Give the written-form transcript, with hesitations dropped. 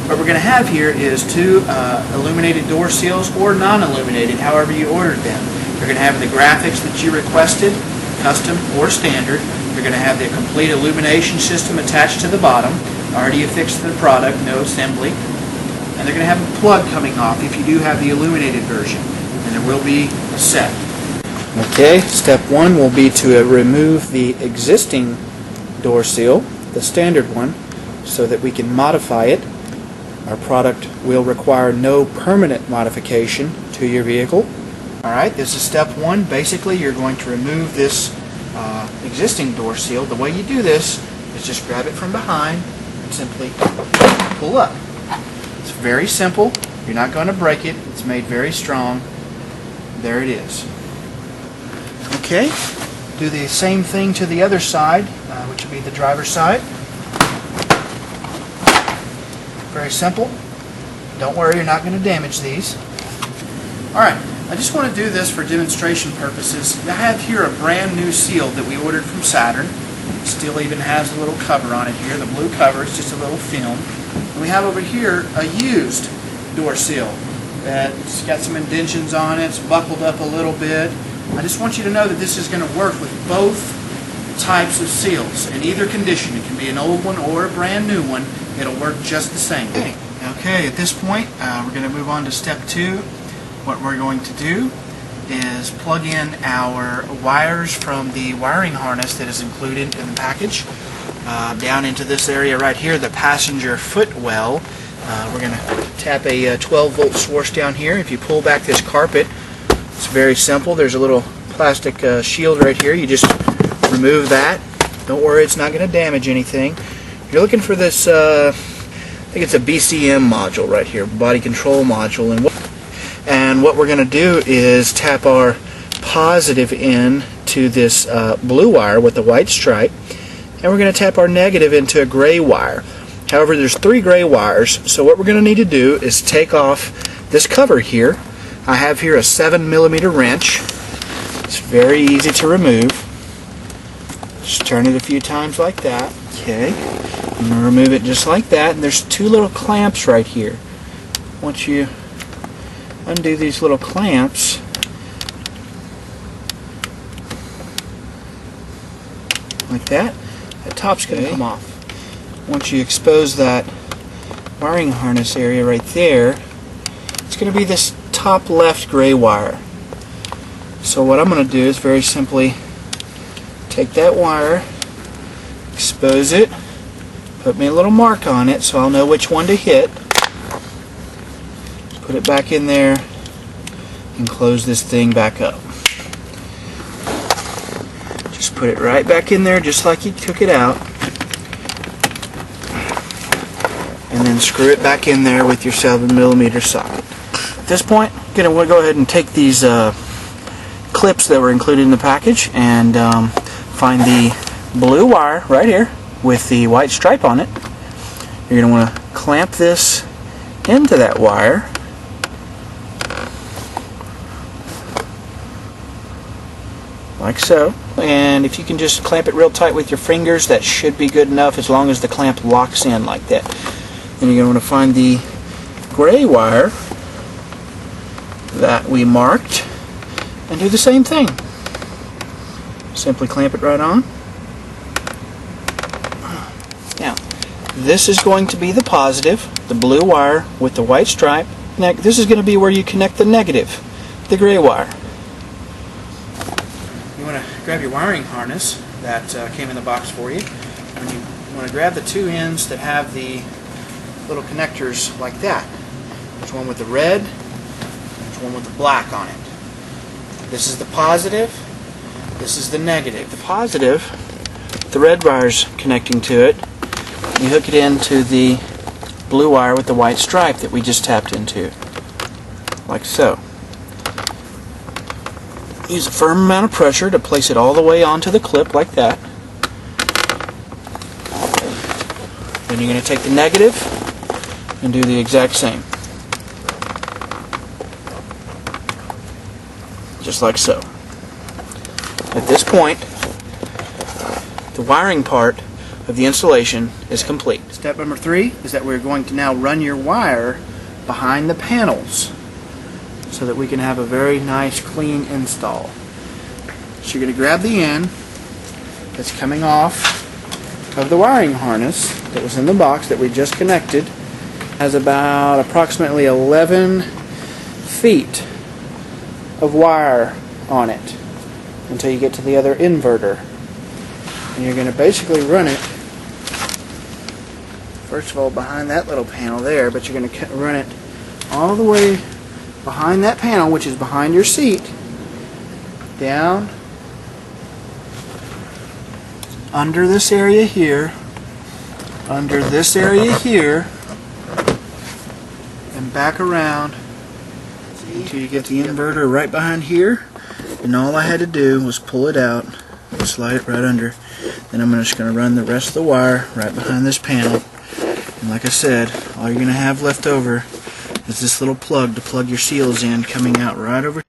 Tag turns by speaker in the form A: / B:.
A: what we're going to have here is two illuminated door seals, or non-illuminated, however you ordered them. You're going to have the graphics that you requested, custom or standard. You're going to have the complete illumination system attached to the bottom, already affixed to the product, no assembly. And they're going to have a plug coming off if you do have the illuminated version. And there will be a set. Okay, step one will be to remove the existing door seal, the standard one, so that we can modify it. Our product will require no permanent modification to your vehicle. Alright, this is step one. Basically, you're going to remove this existing door seal. The way you do this is just grab it from behind and simply pull up. It's very simple. You're not going to break it. It's made very strong. There it is. Okay, do the same thing to the other side, which would be the driver's side. Very simple. Don't worry, you're not going to damage these. Alright, I just want to do this for demonstration purposes. I have here a brand new seal that we ordered from Saturn. It still even has a little cover on it here. The blue cover is just a little film. And we have over here a used door seal that's got some indentions on it. It's buckled up a little bit. I just want you to know that this is going to work with both types of seals in either condition. It can be an old one or a brand new one. It'll work just the same. Okay, at this point we're going to move on to step two. What we're going to do is plug in our wires from the wiring harness that is included in the package down into this area right here, the passenger footwell. We're going to tap a 12-volt source down here. If you pull back this carpet, it's very simple. There's a little plastic shield right here. You just remove that. Don't worry, it's not going to damage anything. You're looking for this, I think it's a BCM module right here, body control module. And what we're going to do is tap our positive in to this blue wire with the white stripe, and we're going to tap our negative into a gray wire. However, there's 3 gray wires, so what we're going to need to do is take off this cover here. I have here a 7mm wrench. It's very easy to remove. Just turn it a few times like that. Okay. I'm going to remove it just like that. And there's 2 little clamps right here. Once you undo these little clamps, like that, that top's going to come off. Once you expose that wiring harness area right there, it's going to be this top left gray wire. So what I'm going to do is very simply take that wire, expose it, put me a little mark on it so I'll know which one to hit, put it back in there, and close this thing back up. Just put it right back in there just like you took it out, and then screw it back in there with your 7mm socket. At this point, I'm going to go ahead and take these clips that were included in the package and find the blue wire right here with the white stripe on it. You're going to want to clamp this into that wire, like so. And if you can just clamp it real tight with your fingers, that should be good enough, as long as the clamp locks in like that. Then you're going to want to find the gray wire that we marked and do the same thing. Simply clamp it right on. Now, this is going to be the positive, the blue wire with the white stripe. Now, this is going to be where you connect the negative, the gray wire. You want to grab your wiring harness that came in the box for you, and you want to grab the 2 ends that have the little connectors like that. There's one with the red, there's one with the black on it. This is the positive, this is the negative. The positive, the red wire's connecting to it. You hook it into the blue wire with the white stripe that we just tapped into, like so. Use a firm amount of pressure to place it all the way onto the clip like that. Then you're going to take the negative and do the exact same. Just like so. At this point, the wiring part of the installation is complete. Step number 3 is that we're going to now run your wire behind the panels so that we can have a very nice clean install. So you're going to grab the end that's coming off of the wiring harness that was in the box that we just connected. Has about approximately 11 feet of wire on it until you get to the other inverter. And you're going to basically run it, first of all, behind that little panel there, but you're going to run it all the way behind that panel, which is behind your seat, down under this area here, under this area here, and back around until you get the inverter right behind here. And all I had to do was pull it out and slide it right under. Then I'm just going to run the rest of the wire right behind this panel. And like I said, all you're going to have left over is this little plug to plug your seals in, coming out right over